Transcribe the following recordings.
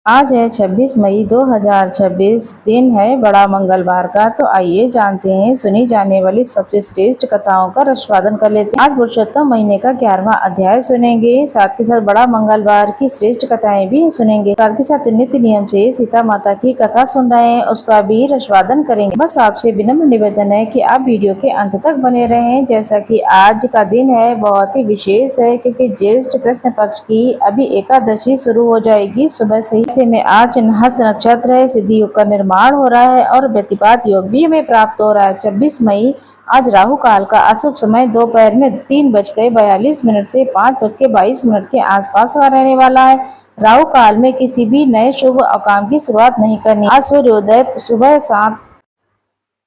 आज है 26 मई 2026। दिन है बड़ा मंगलवार का। तो आइए जानते हैं सुनी जाने वाली सबसे श्रेष्ठ कथाओं का रसवादन कर लेते हैं। आज पुरुषोत्तम महीने का 11वां अध्याय सुनेंगे, साथ के साथ बड़ा मंगलवार की श्रेष्ठ कथाएं भी सुनेंगे। साथ के साथ नित्य नियम से सीता माता की कथा सुन रहे हैं, उसका भी रसवादन करेंगे। बस आपसे विनम्र निवेदन है कि आप वीडियो के अंत तक बने रहें। जैसा कि आज का दिन है बहुत ही विशेष है, क्योंकि ज्येष्ठ कृष्ण पक्ष की अभी एकादशी शुरू हो जाएगी सुबह से ही। में आज हस्त नक्षत्र है, सिद्धि योग का निर्माण हो रहा है और व्यतिपात योग भी हमें प्राप्त हो रहा है। 26 मई आज राहु काल का अशुभ समय दोपहर में 3:42 से 5:22 के आसपास का रहने वाला है। राहु काल में किसी भी नए शुभ काम की शुरुआत नहीं करनी। आज सूर्योदय सुबह 7।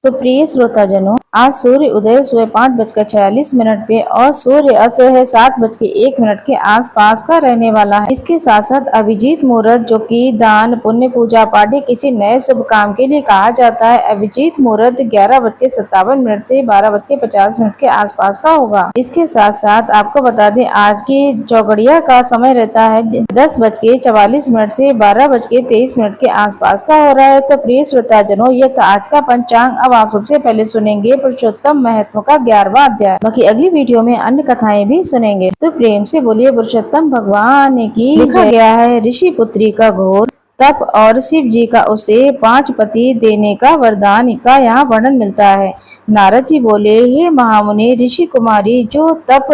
तो प्रिय श्रोताजनों, आज सूर्य उदय सुबह 5:46 पे और सूर्य अस्त है 7:01 के आसपास का रहने वाला है। इसके साथ साथ अभिजीत मुहूर्त, जो कि दान पुण्य पूजा पाठ किसी नए शुभ काम के लिए कहा जाता है, अभिजीत मुहूर्त 11:57 से 12:50 के आसपास का होगा। इसके साथ साथ आपको बता दें, आज की चौगड़िया का समय रहता है 10:44 से 12:23 के आसपास का हो रहा है। तो प्रिय श्रोताजनों, यह था आज का पंचांग। अब आप सबसे पहले सुनेंगे पुरुषोत्तम महत्व का 11वां अध्याय। बाकी अगली वीडियो में अन्य कथाएं भी सुनेंगे। तो प्रेम से बोलिए पुरुषोत्तम भगवान की। लिखा गया है, ऋषि पुत्री का घोर तप और शिव जी का उसे 5 पति देने का वरदान का यहाँ वर्णन मिलता है। नारद जी बोले, हे महामुनि, ऋषि कुमारी जो तप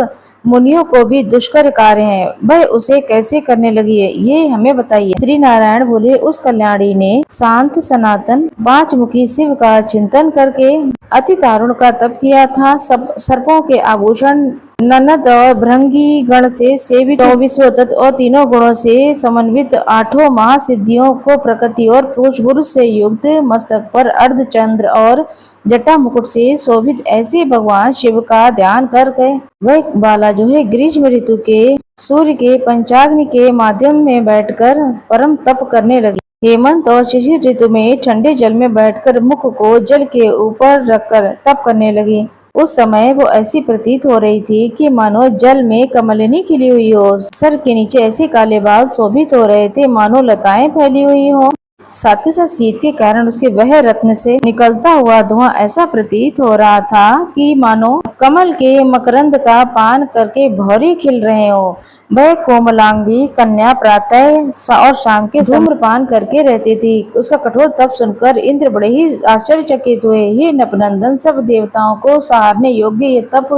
मुनियों को भी दुष्कर कार्य है, वह उसे कैसे करने लगी है, ये हमें बताइए। श्री नारायण बोले, उस कल्याणी ने शांत सनातन 5 मुखी शिव का चिंतन करके अति तारुण का तप किया था। सब सर्पों के आभूषण, ननद और भृंगी गण से सेवित 24 तत्व और तीनों गुणों से समन्वित 8 महासिद्धियों को प्रकृति और पुरुष से युक्त, मस्तक पर अर्धचंद्र और जटा मुकुट से शोभित ऐसे भगवान शिव का ध्यान कर गए। वह बाला जो है ग्रीष्म ऋतु के सूर्य के पंचाग्नि के माध्यम में बैठकर परम तप करने लगी। हेमंत और शिशिर ऋतु में ठंडे जल में बैठकर मुख को जल के ऊपर रखकर तप करने लगी। उस समय वो ऐसी प्रतीत हो रही थी कि मानो जल में कमलिनी खिली हुई हो। सर के नीचे ऐसे काले बाल शोभित हो रहे थे, मानो लताएं फैली हुई हो। साथ के साथ शीत के कारण उसके वह रत्न से निकलता हुआ धुआं ऐसा प्रतीत हो रहा था कि मानो कमल के मकरंद का पान करके भौरे खिल रहे हो। वह कोमलांगी कन्या प्रातः और शाम के धूम्रपान करके रहती थी। उसका कठोर तप सुनकर इंद्र बड़े ही आश्चर्यचकित हुए। हे नपनंदन, सब देवताओं को सहारने योग्य ये तप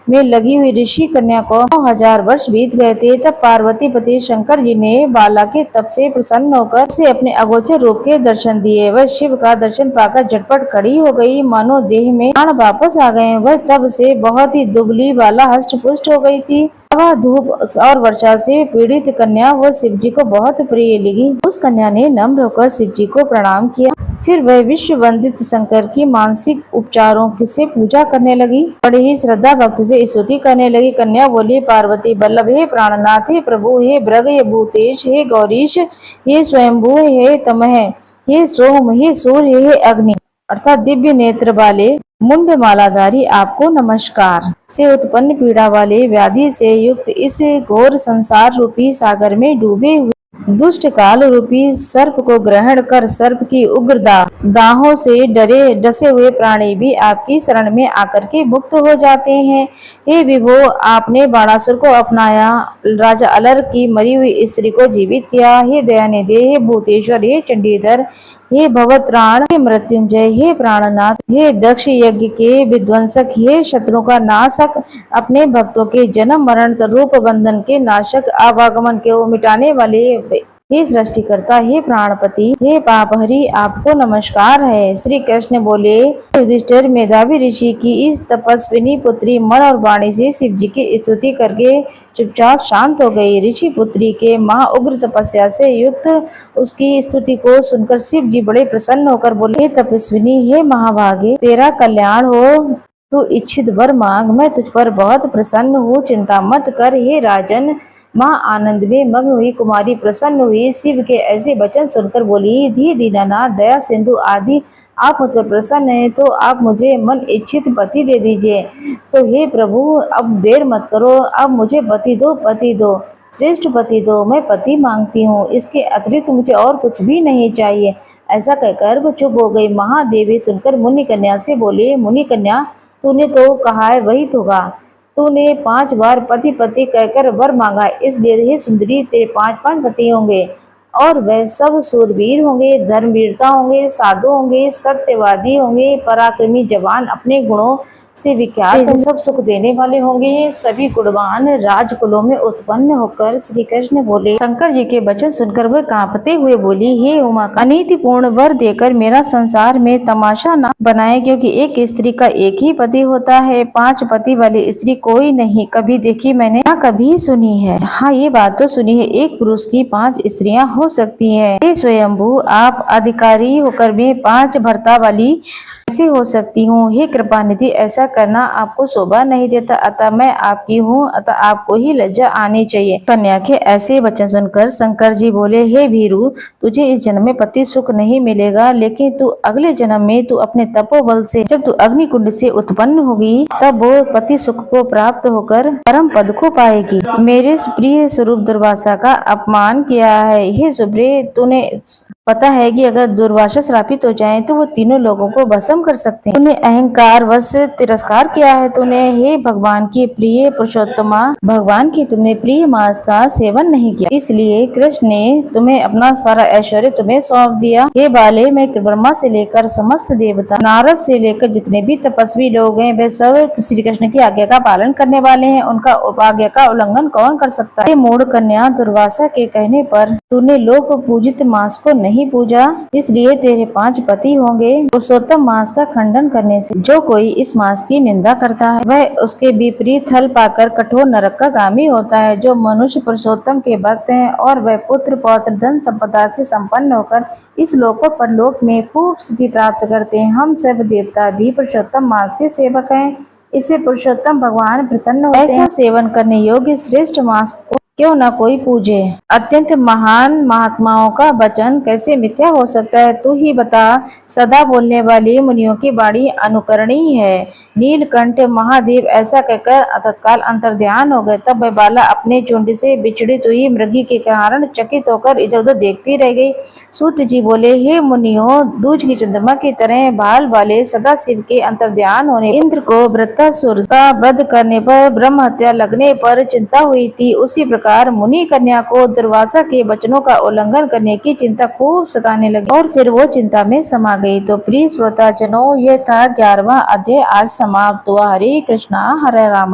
में लगी हुई ऋषि कन्या को 9,000 वर्ष बीत गए थे। तब पार्वती पति शंकर जी ने बाला के तप से प्रसन्न होकर उसे अपने अगोचर रूप के दर्शन दिए। वह शिव का दर्शन पाकर झटपट खड़ी हो गई, मानो देह में प्राण वापस आ गए। वह तब से बहुत ही दुबली बाला हष्ट पुष्ट हो गई थी। हवा, धूप और वर्षा से पीड़ित कन्या वो शिव जी को बहुत प्रिय लगी। उस कन्या ने नम्र होकर शिव जी को प्रणाम किया। फिर वह विश्व वंदित शंकर की मानसिक उपचारों से पूजा करने लगी। बड़े ही श्रद्धा भक्ति से स्तुति करने लगी। कन्या बोली, पार्वती बल्लभ, हे प्राणनाथ, हे प्रभु, हे भृग, हे भूतेश, हे गौरीश, हे स्वयंभू, हे तमह, हे सोम, हे सूर्य, हे अग्नि अर्थात दिव्य नेत्र वाले मुंड मालाधारी, आपको नमस्कार। से उत्पन्न पीड़ा वाले व्याधि से युक्त इस घोर संसार रूपी सागर में डूबे हुए दुष्ट काल रूपी सर्प को ग्रहण कर सर्प की उग्र दाहों से डसे हुए प्राणी भी आपकी शरण में आकर के मुक्त हो जाते हैं। हे विभो, आपने बाणासुर को अपनाया, राजा अलर की मरी हुई स्त्री को जीवित किया। हे दयानिधि, हे भूतेश्वर, हे चंडीधर, हे भवत्राण, हे मृत्युंजय, हे प्राणनाथ, हे दक्ष यज्ञ के विध्वंसक, हे शत्रु का नाशक, अपने भक्तों के जन्म मरण रूप बंधन के नाशक, आवागमन के मिटाने वाले, हे सृष्टिकर्ता, हे प्राणपति, हे पापहरि, आपको नमस्कार है। श्री कृष्ण बोले, युधिष्ठिर, मेधावी ऋषि की इस तपस्विनी पुत्री मन और वाणी से शिव जी की स्तुति करके चुपचाप शांत हो गई। ऋषि पुत्री के महा उग्र तपस्या से युक्त उसकी स्तुति को सुनकर शिव जी बड़े प्रसन्न होकर बोले, हे तपस्विनी, हे महाभागे, तेरा कल्याण हो, तू इच्छित वर मांग, मैं तुझ पर बहुत प्रसन्न हूँ, चिंता मत कर। हे राजन, माँ आनंद में मग्न हुई कुमारी प्रसन्न हुई। शिव के ऐसे वचन सुनकर बोली, धी दीनानाथ, दया सिंधु आदि, आप मुझ पर प्रसन्न हैं तो आप मुझे मन इच्छित पति दे दीजिए। तो हे प्रभु, अब देर मत करो, अब मुझे पति दो, पति दो। श्रेष्ठ पति दो, मैं पति मांगती हूँ, इसके अतिरिक्त मुझे और कुछ भी नहीं चाहिए। ऐसा कहकर वो चुप हो गई। महादेवी सुनकर मुनि कन्या से बोले, मुनि कन्या, तूने तो कहा है वही होगा। तूने 5 बार पति पति कहकर वर मांगा, इसलिए हे सुंदरी तेरे 5 पति होंगे और वह सब सूरवीर होंगे, धर्मवीरता होंगे, साधु होंगे, सत्यवादी होंगे, पराक्रमी जवान, अपने गुणों से विख्यात, सब सुख देने वाले होंगे, सभी गुणवान राजकुलों में उत्पन्न होकर। श्री कृष्ण बोले। शंकर जी के वचन सुनकर वह कांपते हुए बोली, हे उमा, अनीतिपूर्ण वर देकर मेरा संसार में तमाशा न बनाए, क्योंकि एक स्त्री का एक ही पति होता है। 5 पति वाली स्त्री कोई नहीं कभी देखी मैंने, ना कभी सुनी है। हाँ, ये बात तो सुनी है, एक पुरुष की 5 स्त्रियां हो सकती है। हे स्वयंभू, आप अधिकारी होकर भी 5 भर्ता वाली कैसे हो सकती हूँ? हे कृपानिधि, ऐसा करना आपको शोभा नहीं देता, अतः मैं आपकी हूँ, अतः आपको ही लज्जा आनी चाहिए। कन्या के ऐसे वचन सुनकर शंकर जी बोले, हे भीरु, तुझे इस जन्म में पति सुख नहीं मिलेगा, लेकिन तू अगले जन्म में तू अपने तपोबल से, जब तू अग्निकुंड से उत्पन्न होगी, तब वो पति सुख को प्राप्त होकर परम पद को पाएगी। मेरे प्रिय स्वरूप दुर्वासा का अपमान किया है। हे सुब्रे, तूने पता है कि अगर दुर्वासा श्रापित हो जाएं तो वो तीनों लोगों को भस्म कर सकते हैं। तूने अहंकार वश तिरस्कार किया है। तूने, हे भगवान की प्रिय पुरुषोत्तमा, भगवान की तुमने प्रिय मांस का सेवन नहीं किया, इसलिए कृष्ण ने तुम्हें अपना सारा ऐश्वर्य तुम्हें सौंप दिया। हे बाले, मैं ब्रह्मा से लेकर समस्त देवता, नारद से लेकर जितने भी तपस्वी लोग हैं, वे सब श्री कृष्ण की आज्ञा का पालन करने वाले हैं। उनका आज्ञा का उल्लंघन कौन कर सकता है? मूढ़ कन्या, दुर्वासा के कहने पर तूने लोक पूजित मांस को नहीं पूजा, इसलिए तेरे 5 पति होंगे। पुरुषोत्तम मांस का खंडन करने से जो कोई इस मांस की निंदा करता है, वह उसके विपरीत फल पाकर कठोर नरक का गामी होता है। जो मनुष्य पुरुषोत्तम के भक्त हैं और वह पुत्र पौत्र धन संपदा से संपन्न होकर इस लोक और परलोक में खूब स्थिति प्राप्त करते हैं, हम सब देवता भी पुरुषोत्तम मांस के सेवक हैं। इससे पुरुषोत्तम भगवान प्रसन्न होते हैं। ऐसा सेवन करने योग्य श्रेष्ठ मांस को क्यों न कोई पूजे। अत्यंत महान महात्माओं का वचन कैसे मिथ्या हो सकता है? तू ही बता। सदा बोलने वाली मुनियों की वाणी अनुकरणीय है। नीलकंठ महादेव ऐसा कहकर तत्काल अंतर्ध्यान हो गए। तब वह बाला अपने झुंड से विचलित हुई मृगी के कारण चकित होकर इधर उधर देखती रह गई। सूत जी बोले, हे मुनियों, दूज की चंद्रमा की तरह बाल वाले सदा शिव के अंतर्ध्यान होने, इंद्र को वृत्तासुर का वध करने पर, ब्रह्म हत्या लगने पर चिंता हुई थी, उसी प्रकार मुनि कन्या को दुर्वासा के वचनों का उल्लंघन करने की चिंता खूब सताने लगी और फिर वो चिंता में समा गई। तो प्रिय श्रोताजनों, ये था 11वां अध्याय आज समाप्त हुआ। हरे कृष्णा, हरे राम।